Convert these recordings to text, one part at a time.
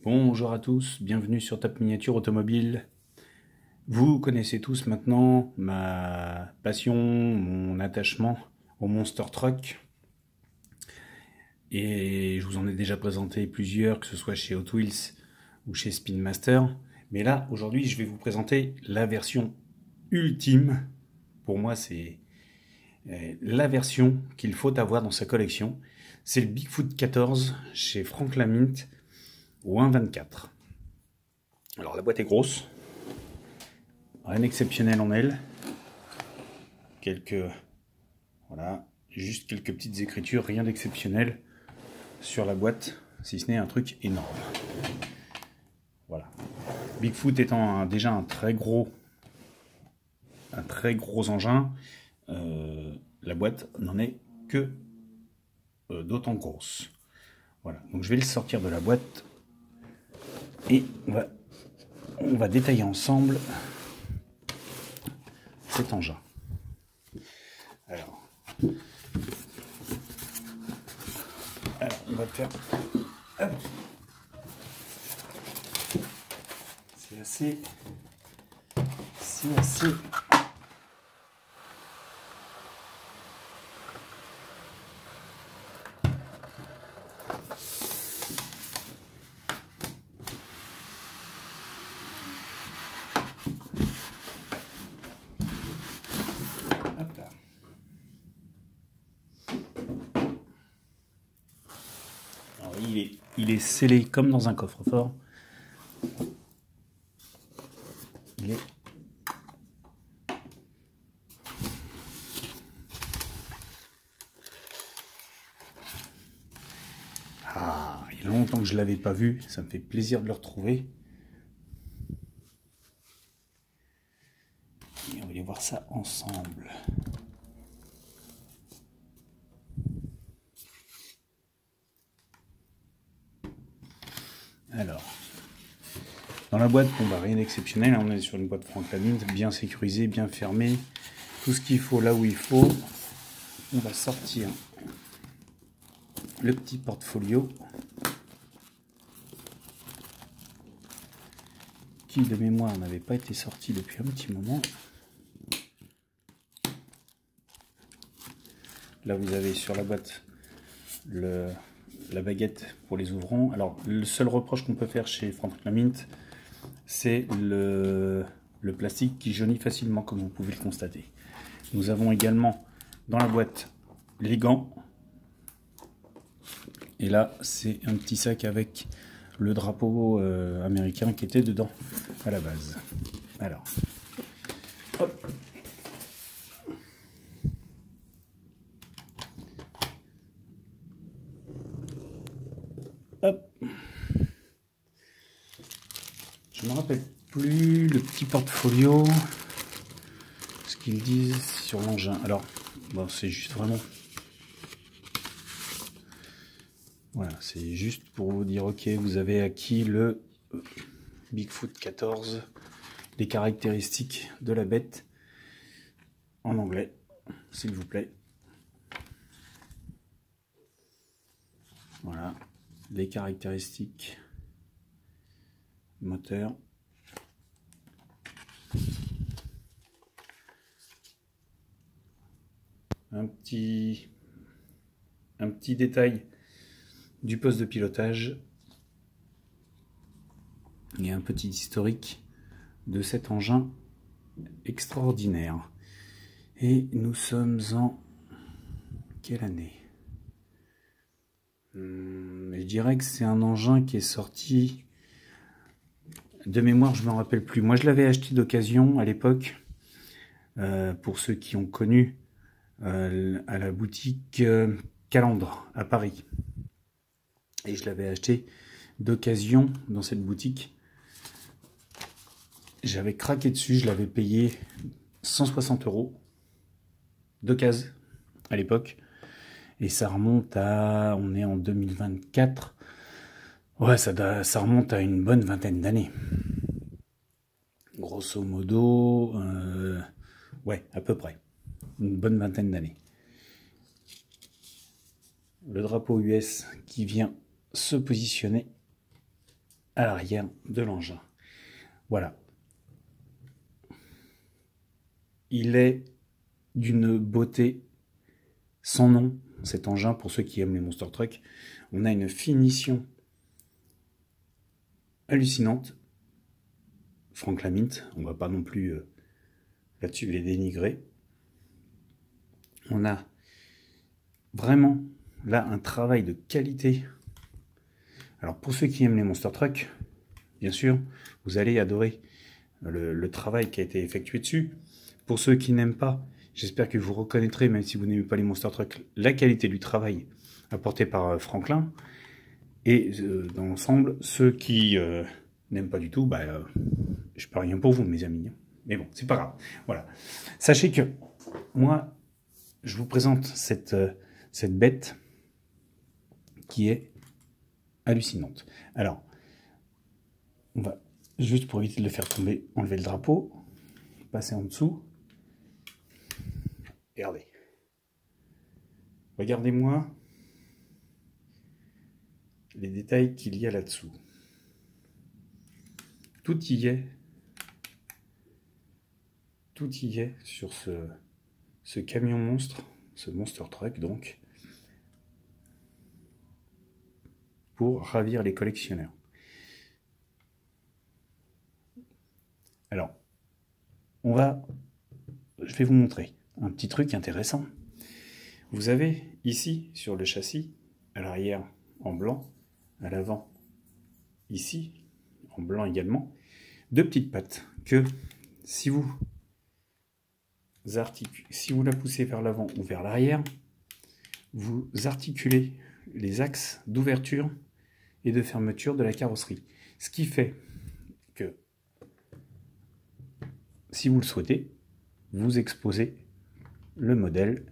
Bonjour à tous, bienvenue sur Top Miniature Automobile. Vous connaissez tous maintenant ma passion, mon attachement au Monster Truck. Et je vous en ai déjà présenté plusieurs, que ce soit chez Hot Wheels ou chez Spin Master. Mais là, aujourd'hui, je vais vous présenter la version ultime. Pour moi, c'est la version qu'il faut avoir dans sa collection. C'est le Bigfoot 14 chez Frank Lamint au 1.24. Alors la boîte est grosse, rien d'exceptionnel en elle. Voilà, juste quelques petites écritures, rien d'exceptionnel sur la boîte, si ce n'est un truc énorme. Voilà. Bigfoot étant déjà un très gros engin, la boîte n'en est que d'autant grosse. Voilà, donc je vais le sortir de la boîte et on va détailler ensemble cet engin. Alors, on va le faire. Hop. C'est assez. Hop là. Alors, il est scellé comme dans un coffre-fort. Il y a longtemps que je ne l'avais pas vu, ça me fait plaisir de le retrouver. Et on va aller voir ça ensemble. Alors, dans la boîte, bon, rien d'exceptionnel, on est sur une boîte Frank Lamint, bien sécurisée, bien fermée, tout ce qu'il faut là où il faut. On va sortir le petit portfolio qui de mémoire n'avait pas été sorti depuis un petit moment. Là vous avez sur la boîte la baguette pour les ouvrants. Alors le seul reproche qu'on peut faire chez Frank Lamint, c'est le plastique qui jaunit facilement, comme vous pouvez le constater. Nous avons également dans la boîte les gants. Et là, c'est un petit sac avec le drapeau américain qui était dedans à la base. Alors, hop. Hop. Je me rappelle plus le petit portfolio, ce qu'ils disent sur l'engin. Alors, bon, c'est juste vraiment... Voilà, c'est juste pour vous dire, ok, vous avez acquis le Bigfoot 14, les caractéristiques de la bête en anglais, s'il vous plaît. Voilà, les caractéristiques moteur. Un petit détail du poste de pilotage et un petit historique de cet engin extraordinaire. Et nous sommes en quelle année? Je dirais que c'est un engin qui est sorti de mémoire, je ne me rappelle plus. Moi je l'avais acheté d'occasion à l'époque, pour ceux qui ont connu, à la boutique Calandre à Paris. Et je l'avais acheté d'occasion dans cette boutique. J'avais craqué dessus, je l'avais payé 160 € d'occasion à l'époque. Et ça remonte à... on est en 2024. Ouais, ça remonte à une bonne vingtaine d'années. Grosso modo, ouais, à peu près. Une bonne vingtaine d'années. Le drapeau US qui vient se positionner à l'arrière de l'engin. Voilà. Il est d'une beauté sans nom, cet engin, pour ceux qui aiment les Monster Truck. On a une finition hallucinante. Frank Lamint, on va pas non plus là-dessus les dénigrer. On a vraiment là un travail de qualité. Alors pour ceux qui aiment les Monster Truck, bien sûr, vous allez adorer le travail qui a été effectué dessus. Pour ceux qui n'aiment pas, j'espère que vous reconnaîtrez, même si vous n'aimez pas les Monster Truck, la qualité du travail apporté par Franklin. Et dans l'ensemble, ceux qui n'aiment pas du tout, je peux rien pour vous, mes amis. Mais bon, c'est pas grave. Voilà. Sachez que moi, je vous présente cette bête qui est hallucinante. Alors, on va juste, pour éviter de le faire tomber, enlever le drapeau, passer en dessous. Regardez. Regardez-moi les détails qu'il y a là-dessous. Tout y est. Tout y est sur ce camion monstre, ce Monster Truck donc, pour ravir les collectionneurs. Alors, je vais vous montrer un petit truc intéressant. Vous avez ici, sur le châssis, à l'arrière en blanc, à l'avant ici, en blanc également, deux petites pattes que si vous la poussez vers l'avant ou vers l'arrière, vous articulez les axes d'ouverture et de fermeture de la carrosserie. Ce qui fait que, si vous le souhaitez, vous exposez le modèle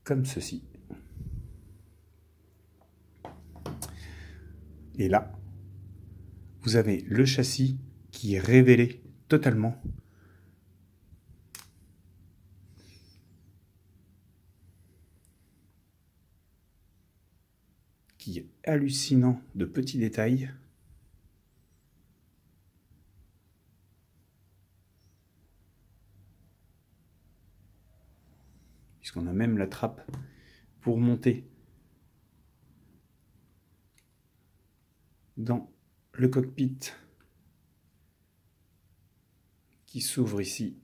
comme ceci. Et là, vous avez le châssis qui est révélé totalement. Qui est hallucinant de petits détails. Puisqu'on a même la trappe pour monter dans le cockpit qui s'ouvre ici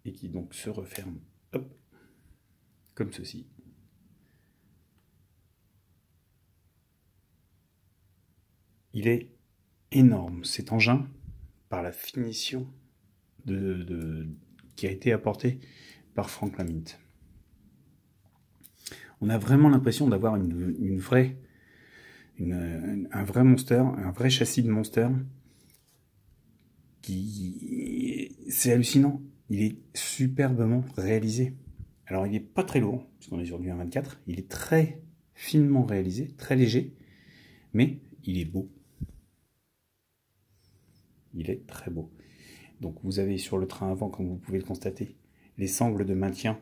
et qui donc se referme, hop, comme ceci. Il est énorme cet engin par la finition qui a été apportée par Frank Lamint. On a vraiment l'impression d'avoir un vrai Monster, un vrai châssis de Monster. C'est hallucinant. Il est superbement réalisé. Alors il n'est pas très lourd, puisqu'on est sur du 1,24. Il est très finement réalisé, très léger, mais il est beau. Il est très beau. Donc vous avez sur le train avant, comme vous pouvez le constater, les sangles de maintien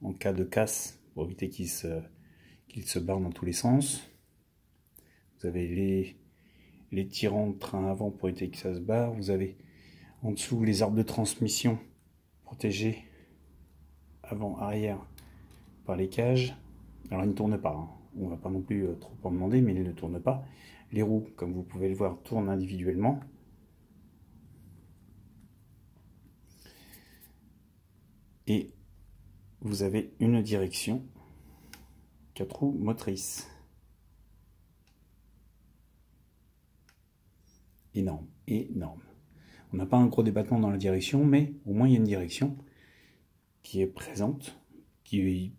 en cas de casse, pour éviter qu'il se barre dans tous les sens. Vous avez les tirants de train avant pour éviter que ça se barre. Vous avez en dessous les arbres de transmission protégés avant, arrière par les cages. Alors ils ne tournent pas, hein. On ne va pas non plus trop en demander, mais ils ne tournent pas. Les roues, comme vous pouvez le voir, tournent individuellement. Et vous avez une direction 4 roues motrices. Énorme, énorme. On n'a pas un gros débattement dans la direction, mais au moins il y a une direction qui est présente, qui,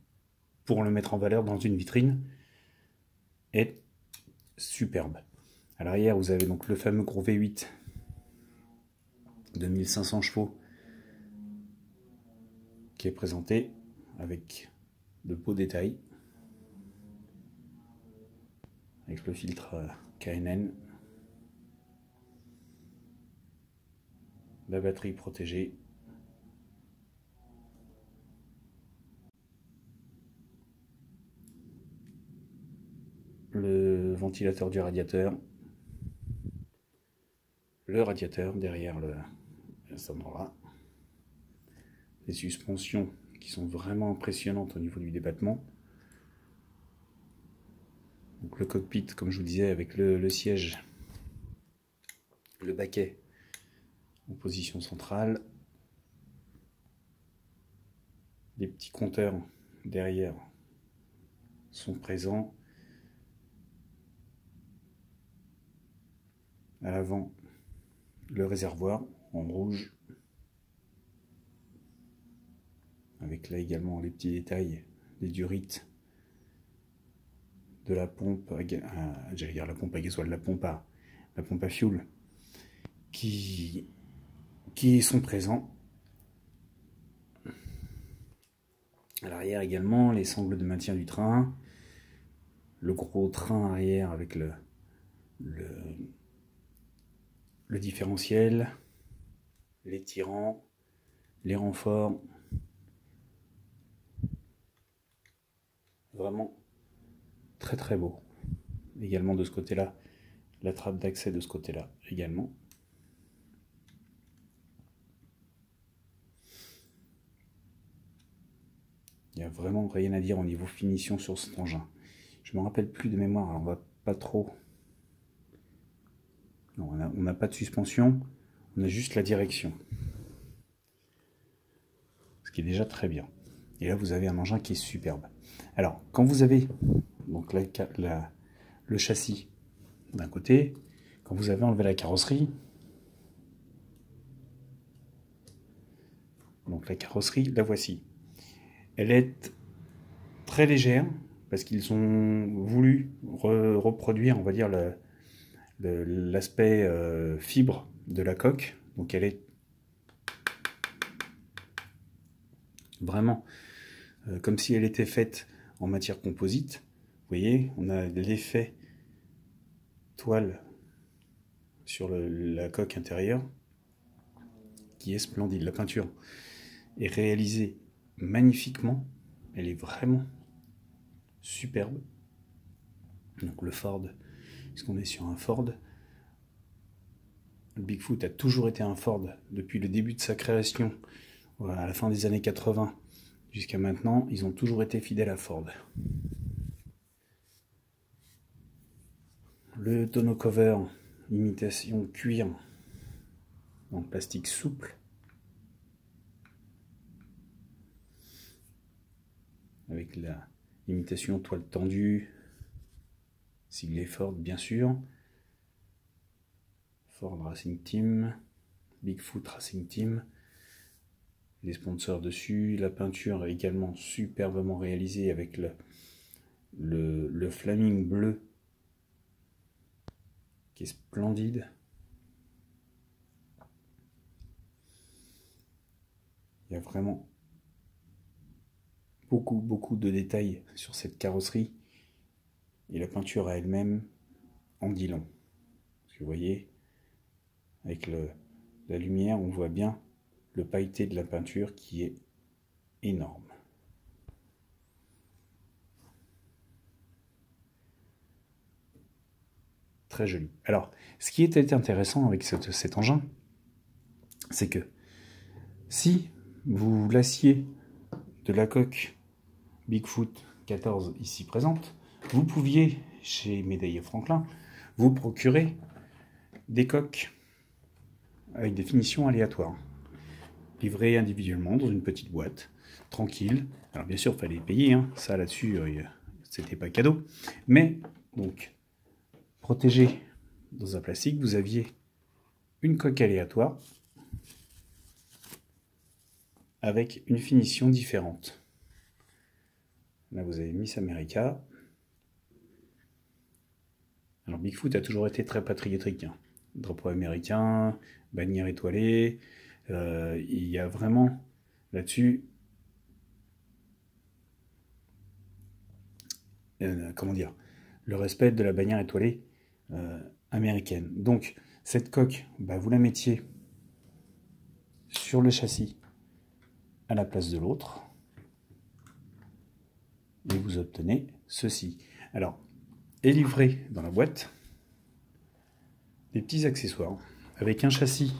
pour le mettre en valeur dans une vitrine, est superbe. À l'arrière, vous avez donc le fameux gros V8 de 1500 chevaux qui est présenté avec de beaux détails, avec le filtre KNN, la batterie protégée, ventilateur du radiateur, le radiateur derrière cet endroit-là, les suspensions qui sont vraiment impressionnantes au niveau du débattement. Donc le cockpit, comme je vous disais, avec le siège, le baquet en position centrale, les petits compteurs derrière sont présents. À l'avant, le réservoir en rouge, avec là également les petits détails, les durites de la pompe, j'allais dire la pompe à gasoil, la pompe à fioul, qui sont présents. À l'arrière également, les sangles de maintien du train, le gros train arrière avec le différentiel, les tirants, les renforts. Vraiment très très beau. Également de ce côté-là, la trappe d'accès de ce côté-là également. Il n'y a vraiment rien à dire au niveau finition sur cet engin. Je ne me rappelle plus de mémoire, alors on va pas trop... Non, on n'a pas de suspension, on a juste la direction. Ce qui est déjà très bien. Et là, vous avez un engin qui est superbe. Alors, quand vous avez donc le châssis d'un côté, quand vous avez enlevé la carrosserie, donc la carrosserie, la voici. Elle est très légère, parce qu'ils ont voulu reproduire, on va dire, l'aspect fibre de la coque. Donc elle est vraiment comme si elle était faite en matière composite. Vous voyez, on a l'effet toile sur la coque intérieure qui est splendide. La peinture est réalisée magnifiquement, elle est vraiment superbe. Donc le Ford, puisqu'on est sur un Ford, le Bigfoot a toujours été un Ford depuis le début de sa création, à la fin des années 80 jusqu'à maintenant. Ils ont toujours été fidèles à Ford. Le tonneau cover, imitation cuir en plastique souple, avec l'imitation toile tendue, siglé Ford bien sûr, Ford Racing Team, Bigfoot Racing Team, les sponsors dessus, la peinture est également superbement réalisée avec le flaming bleu qui est splendide. Il y a vraiment beaucoup de détails sur cette carrosserie, et la peinture à elle-même en dit long. Parce que vous voyez, avec la lumière, on voit bien le pailleté de la peinture qui est énorme. Très joli. Alors, ce qui était intéressant avec cet engin, c'est que si vous lassiez de la coque Bigfoot 14 ici présente, vous pouviez, chez Médaillé Franklin, vous procurer des coques avec des finitions aléatoires, livrées individuellement dans une petite boîte, tranquille. Alors bien sûr, il fallait payer, hein. Ça là-dessus, c'était pas cadeau. Mais, donc, protégé dans un plastique, vous aviez une coque aléatoire avec une finition différente. Là, vous avez Miss America. Alors, Bigfoot a toujours été très patriotique, hein. Drapeau américain, bannière étoilée. Il y a vraiment là-dessus, comment dire, le respect de la bannière étoilée américaine. Donc, cette coque, vous la mettiez sur le châssis à la place de l'autre, et vous obtenez ceci. Alors, est livré dans la boîte des petits accessoires avec un châssis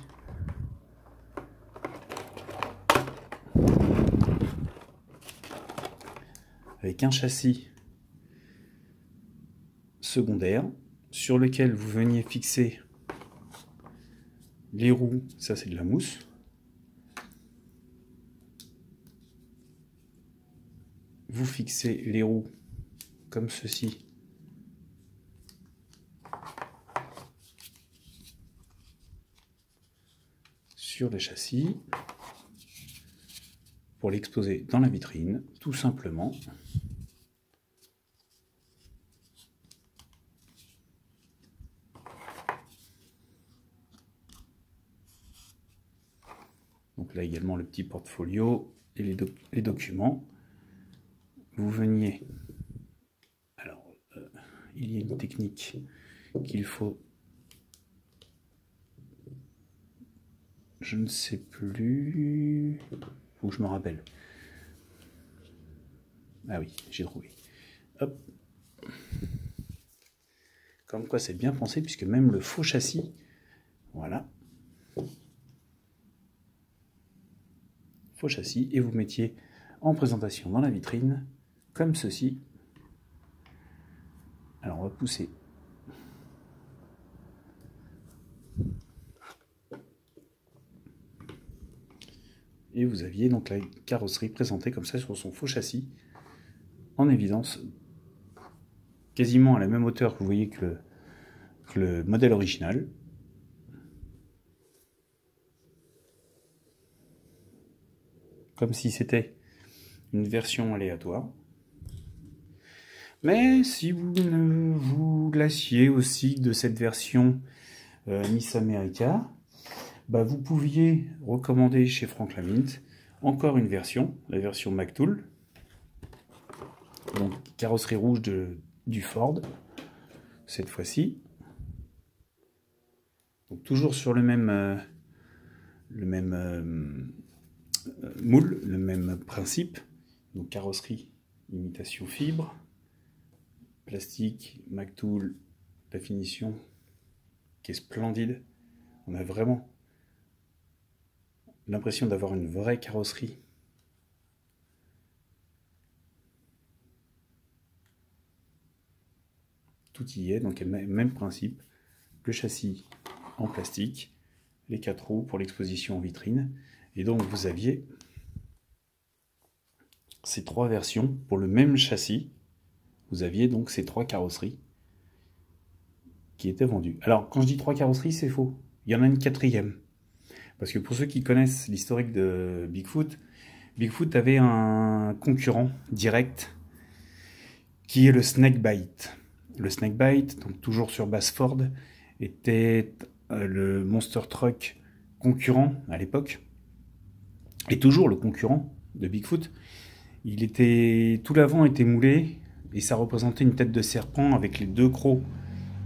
secondaire sur lequel vous veniez fixer les roues. Ça, c'est de la mousse. Vous fixez les roues comme ceci sur le châssis pour l'exposer dans la vitrine, tout simplement. Donc là également le petit portfolio et les documents. Vous veniez, alors il y a une technique qu'il faut, je ne sais plus, faut que je me rappelle. Ah oui, j'ai trouvé. Hop. Comme quoi c'est bien pensé, puisque même le faux châssis, voilà, faux châssis, et vous mettiez en présentation dans la vitrine, comme ceci. Alors on va pousser. Et vous aviez donc la carrosserie présentée comme ça sur son faux châssis, en évidence, quasiment à la même hauteur que vous voyez que le modèle original. Comme si c'était une version aléatoire. Mais si vous vous glaciez aussi de cette version Miss America, bah vous pouviez recommander chez Franklin Mint encore une version, la version McTool, donc carrosserie rouge du Ford, cette fois-ci. Donc toujours sur le même moule, le même principe. Donc carrosserie, imitation fibre, plastique, McTool, la finition qui est splendide. On a vraiment l'impression d'avoir une vraie carrosserie. Tout y est, donc même principe, le châssis en plastique, les 4 roues pour l'exposition en vitrine, et donc vous aviez ces 3 versions pour le même châssis. Vous aviez donc ces 3 carrosseries qui étaient vendues. Alors quand je dis 3 carrosseries, c'est faux, il y en a une 4e. Parce que pour ceux qui connaissent l'historique de Bigfoot, Bigfoot avait un concurrent direct qui est le Snakebite. Le Snakebite, donc toujours sur base Ford, était le monster truck concurrent à l'époque, et toujours le concurrent de Bigfoot. Tout l'avant était moulé, et ça représentait une tête de serpent avec les 2 crocs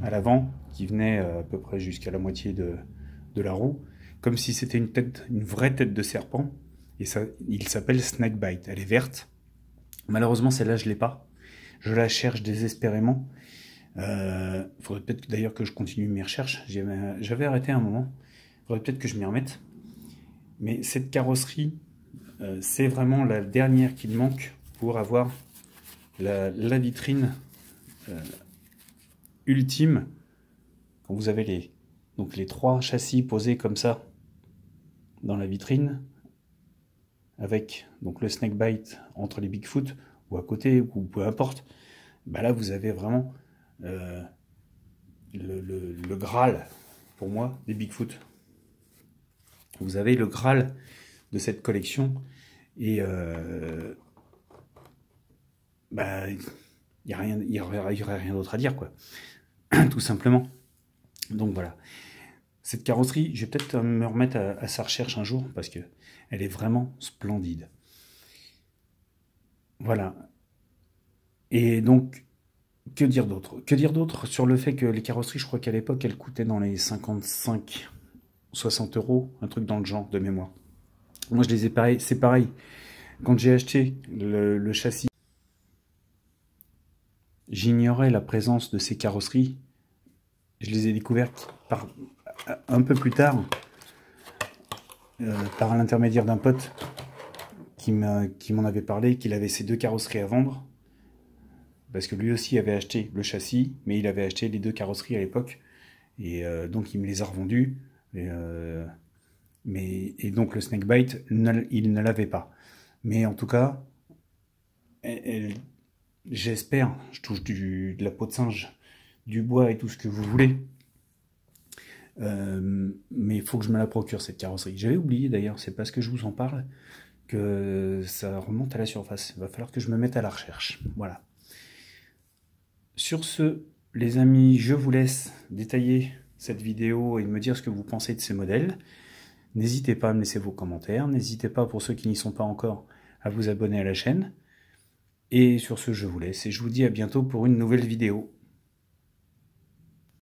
à l'avant, qui venaient à peu près jusqu'à la moitié de la roue, comme si c'était une vraie tête de serpent, et ça, il s'appelle Snakebite. Elle est verte. Malheureusement, celle-là, je ne l'ai pas. Je la cherche désespérément. Il faudrait peut-être d'ailleurs que je continue mes recherches. J'avais arrêté un moment. Il faudrait peut-être que je m'y remette. Mais cette carrosserie, c'est vraiment la dernière qu'il manque pour avoir la vitrine ultime. Quand vous avez donc les 3 châssis posés comme ça dans la vitrine, avec donc le Snakebite entre les Bigfoot ou à côté ou peu importe, bah là vous avez vraiment le Graal pour moi des Bigfoot. Vous avez le Graal de cette collection, et bah il y aurait rien d'autre à dire, quoi. Tout simplement. Donc voilà. Cette carrosserie, je vais peut-être me remettre à sa recherche un jour, parce que elle est vraiment splendide. Voilà. Et donc, que dire d'autre? Que dire d'autre sur le fait que les carrosseries, je crois qu'à l'époque, elles coûtaient dans les 55, 60 €, un truc dans le genre de mémoire. Moi, je les ai pareil, c'est pareil. Quand j'ai acheté le châssis, j'ignorais la présence de ces carrosseries. Je les ai découvertes un peu plus tard, par l'intermédiaire d'un pote qui m'en avait parlé, qu'il avait ces deux carrosseries à vendre. Parce que lui aussi avait acheté le châssis, mais il avait acheté les deux carrosseries à l'époque. Et donc il me les a revendues. Et donc le Snakebite, il ne l'avait pas. Mais en tout cas, j'espère, je touche de la peau de singe, du bois et tout ce que vous voulez. Mais il faut que je me la procure, cette carrosserie. J'avais oublié d'ailleurs, c'est parce que je vous en parle que ça remonte à la surface. Il va falloir que je me mette à la recherche. Voilà. Sur ce, les amis, je vous laisse détailler cette vidéo et me dire ce que vous pensez de ces modèles. N'hésitez pas à me laisser vos commentaires. N'hésitez pas, pour ceux qui n'y sont pas encore, à vous abonner à la chaîne. Et sur ce, je vous laisse et je vous dis à bientôt pour une nouvelle vidéo.